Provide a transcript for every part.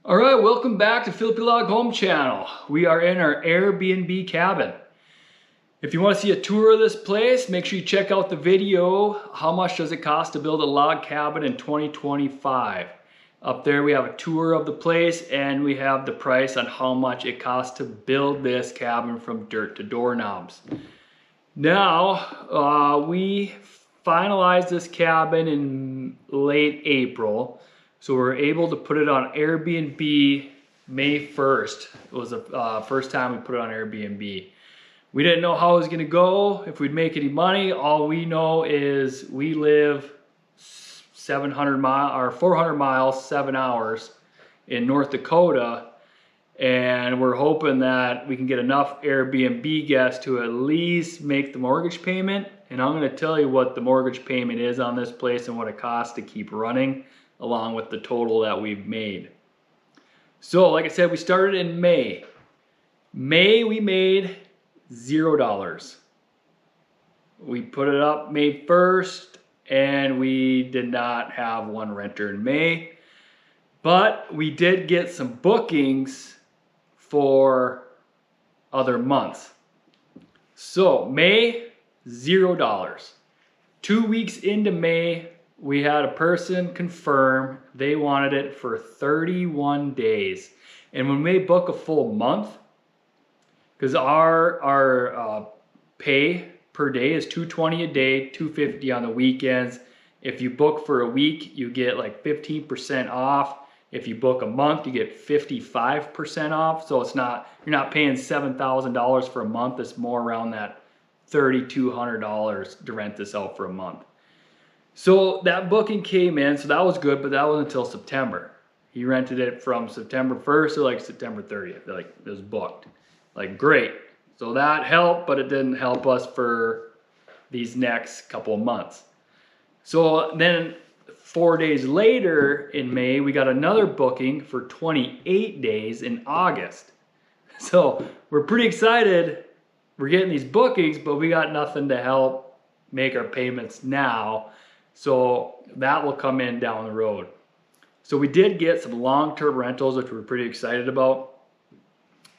All right, welcome back to Philippine Log Home Channel. We are in our Airbnb cabin. If you want to see a tour of this place, make sure you check out the video, How Much Does It Cost to Build a Log Cabin in 2025. Up there we have a tour of the place and we have the price on how much it costs to build this cabin from dirt to doorknobs. Now, we finalized this cabin in late April. So we were able to put it on Airbnb May 1st. It was the first time we put it on Airbnb. We didn't know how it was gonna go, if we'd make any money. All we know is we live 400 miles, 7 hours in North Dakota. And we're hoping that we can get enough Airbnb guests to at least make the mortgage payment. And I'm gonna tell you what the mortgage payment is on this place and what it costs to keep running, along with the total that we've made. So like I said, we started in May. We made $0. We put it up May 1st and we did not have one renter in May, but we did get some bookings for other months. So May, $0. 2 weeks into May, we had a person confirm they wanted it for 31 days. And when we book a full month, because our pay per day is $220 a day, $250 on the weekends. If you book for a week, you get like 15% off. If you book a month, you get 55% off. So you're not paying $7,000 for a month. It's more around that $3,200 to rent this out for a month. So that booking came in, so that was good, but that was until September. He rented it from September 1st to like September 30th. Like, it was booked. Like, great. So that helped, but it didn't help us for these next couple of months. So then 4 days later in May, we got another booking for 28 days in August. So we're pretty excited. We're getting these bookings, but we got nothing to help make our payments now. So that will come in down the road. So we did get some long-term rentals, which we're pretty excited about.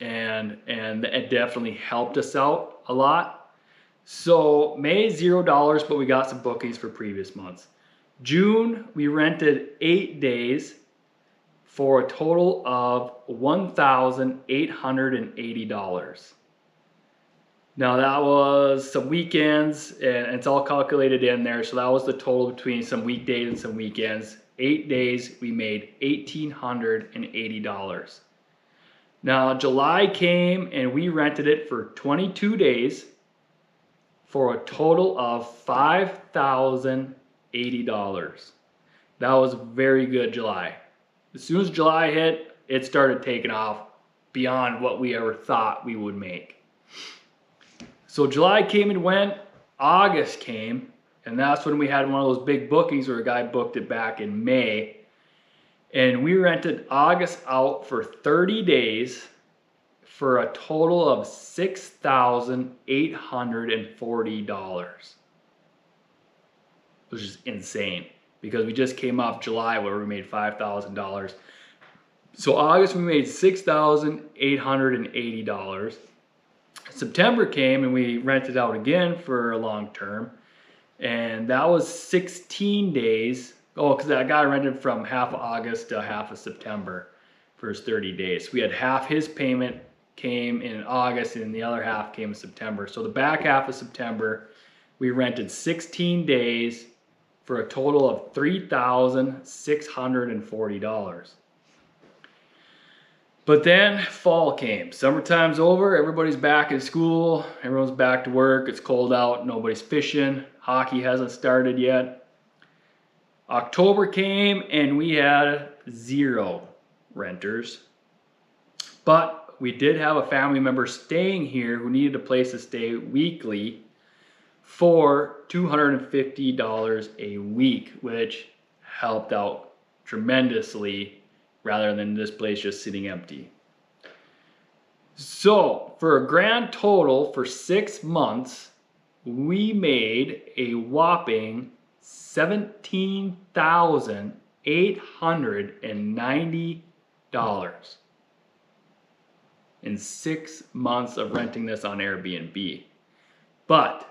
And it definitely helped us out a lot. So May, $0, but we got some bookings for previous months. June, we rented 8 days for a total of $1,880. Now that was some weekends and it's all calculated in there. So that was the total between some weekdays and some weekends. 8 days, we made $1,880. Now July came and we rented it for 22 days for a total of $5,080. That was very good July. As soon as July hit, it started taking off beyond what we ever thought we would make. So July came and went, August came, and that's when we had one of those big bookings where a guy booked it back in May. And we rented August out for 30 days for a total of $6,840. Which is insane because we just came off July where we made $5,000. So August we made $6,880. September came and we rented out again for a long term, and that was 16 days. Oh, because that guy rented from half of August to half of September for his 30 days. So we had half his payment came in August and the other half came in September. So the back half of September, we rented 16 days for a total of $3,640. But then fall came. Summertime's over, everybody's back in school, everyone's back to work, it's cold out, nobody's fishing, hockey hasn't started yet. October came and we had 0 renters. But we did have a family member staying here who needed a place to stay weekly for $250 a week, which helped out tremendously rather than this place just sitting empty. So for a grand total for 6 months, we made a whopping $17,890 in 6 months of renting this on Airbnb. But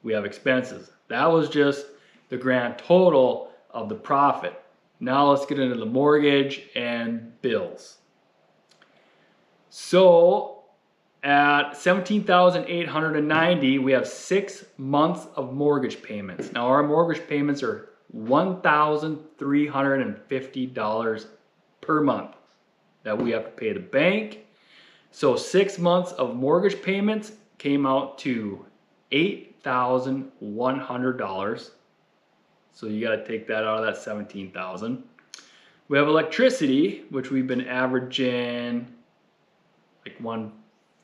we have expenses. That was just the grand total of the profit. Now let's get into the mortgage and bills. So at $17,890, we have 6 months of mortgage payments. Now our mortgage payments are $1,350 per month that we have to pay the bank. So 6 months of mortgage payments came out to $8,100. So you got to take that out of that $17,000. We have electricity, which we've been averaging like $125,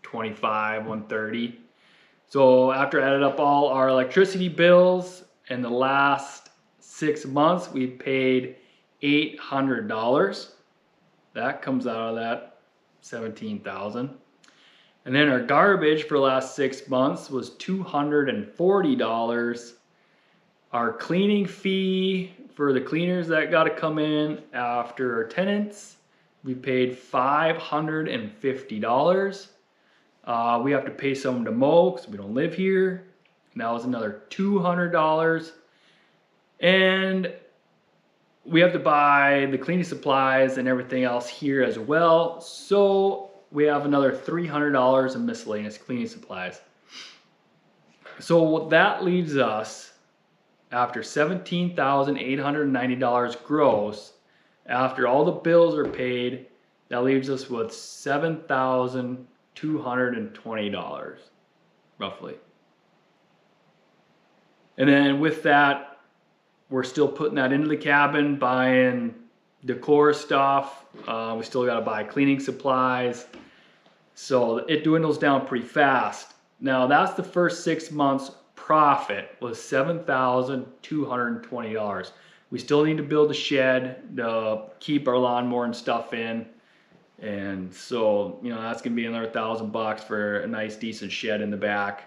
$130. So after added up all our electricity bills in the last 6 months, we paid $800. That comes out of that $17,000. And then our garbage for the last 6 months was $240. Our cleaning fee for the cleaners that got to come in after our tenants, we paid $550. We have to pay someone to mow because we don't live here. And that was another $200. And we have to buy the cleaning supplies and everything else here as well. So we have another $300 in miscellaneous cleaning supplies. So that leaves us, after $17,890 gross, after all the bills are paid, that leaves us with $7,220 roughly. And then with that, we're still putting that into the cabin, buying decor stuff. We still got to buy cleaning supplies. So it dwindles down pretty fast. Now that's the first 6 months profit was $7,220. We still need to build a shed to keep our lawnmower and stuff in. And so, you know, that's gonna be another $1,000 for a nice decent shed in the back.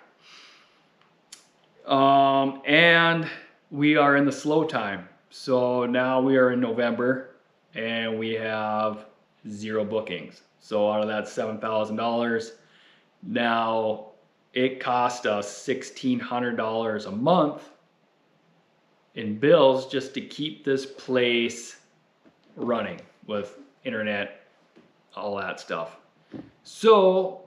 And we are in the slow time. So now we are in November and we have 0 bookings. So out of that $7,000, now it cost us $1,600 a month in bills just to keep this place running with internet, all that stuff. So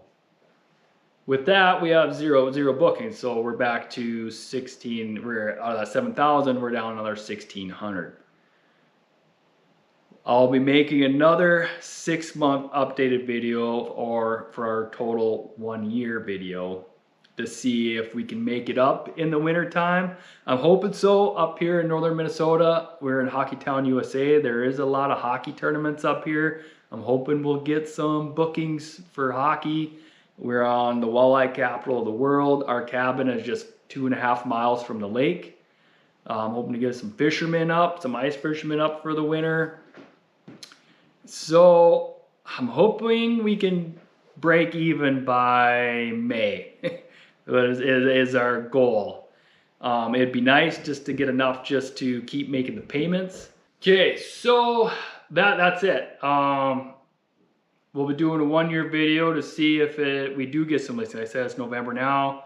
with that, we have zero bookings. So we're back to 16, we're out of that 7,000, we're down another 1,600. I'll be making another 6-month updated video or for our total 1-year video to see if we can make it up in the winter time. I'm hoping so. Up here in northern Minnesota, we're in Hockeytown, USA. There is a lot of hockey tournaments up here. I'm hoping we'll get some bookings for hockey. We're on the walleye capital of the world. Our cabin is just 2.5 miles from the lake. I'm hoping to get some fishermen up, some ice fishermen up for the winter. So I'm hoping we can break even by May. is our goal. It'd be nice just to get enough just to keep making the payments. Okay, so that's it. We'll be doing a 1-year video to see if we do get some listings. I said it's November now.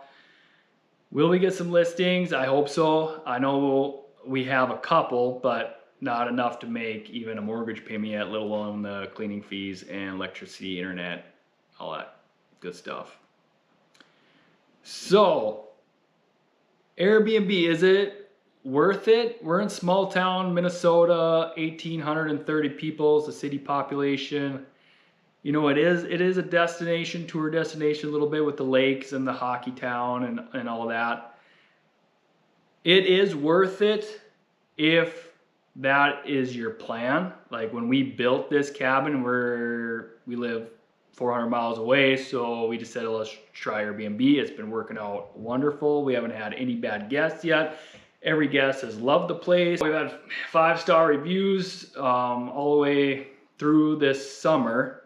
Will we get some listings? I hope so. I know we have a couple, but not enough to make even a mortgage payment yet, let alone the cleaning fees and electricity, internet, all that good stuff. So, Airbnb, is it worth it? We're in small town Minnesota, 1,830 people, it's a city population. You know, it is a destination, tour destination a little bit with the lakes and the hockey town and all that. It is worth it if that is your plan. Like when we built this cabin, we live 400 miles away, so we just said, let's try Airbnb. It's been working out wonderful. We haven't had any bad guests yet. Every guest has loved the place. We've had 5-star reviews all the way through this summer.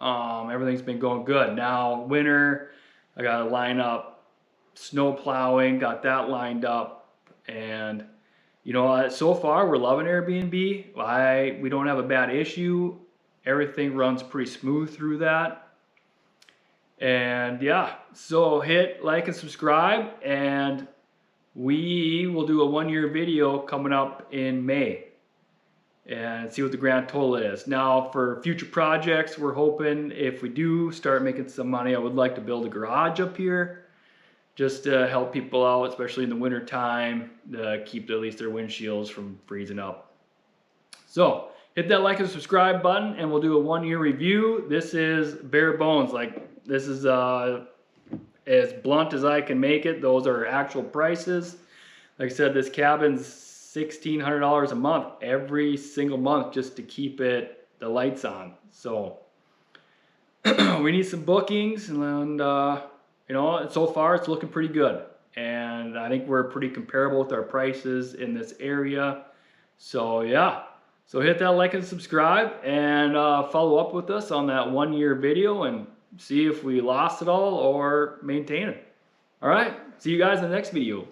Everything's been going good. Now winter, I got to line up snow plowing, got that lined up, and you know, so far we're loving Airbnb. We don't have a bad issue. Everything runs pretty smooth through that. And yeah, so hit like and subscribe, and we will do a 1-year video coming up in May and see what the grand total is. Now for future projects, we're hoping if we do start making some money, I would like to build a garage up here just to help people out, especially in the winter time, to keep at least their windshields from freezing up. So hit that like and subscribe button, and we'll do a 1-year review. This is bare bones. Like, this is as blunt as I can make it. Those are actual prices. Like I said, this cabin's $1,600 a month every single month just to keep the lights on. So we need some bookings, and you know, so far it's looking pretty good. And I think we're pretty comparable with our prices in this area. So yeah, so hit that like and subscribe, and follow up with us on that 1-year video and see if we lost it all or maintain it. All right, see you guys in the next video.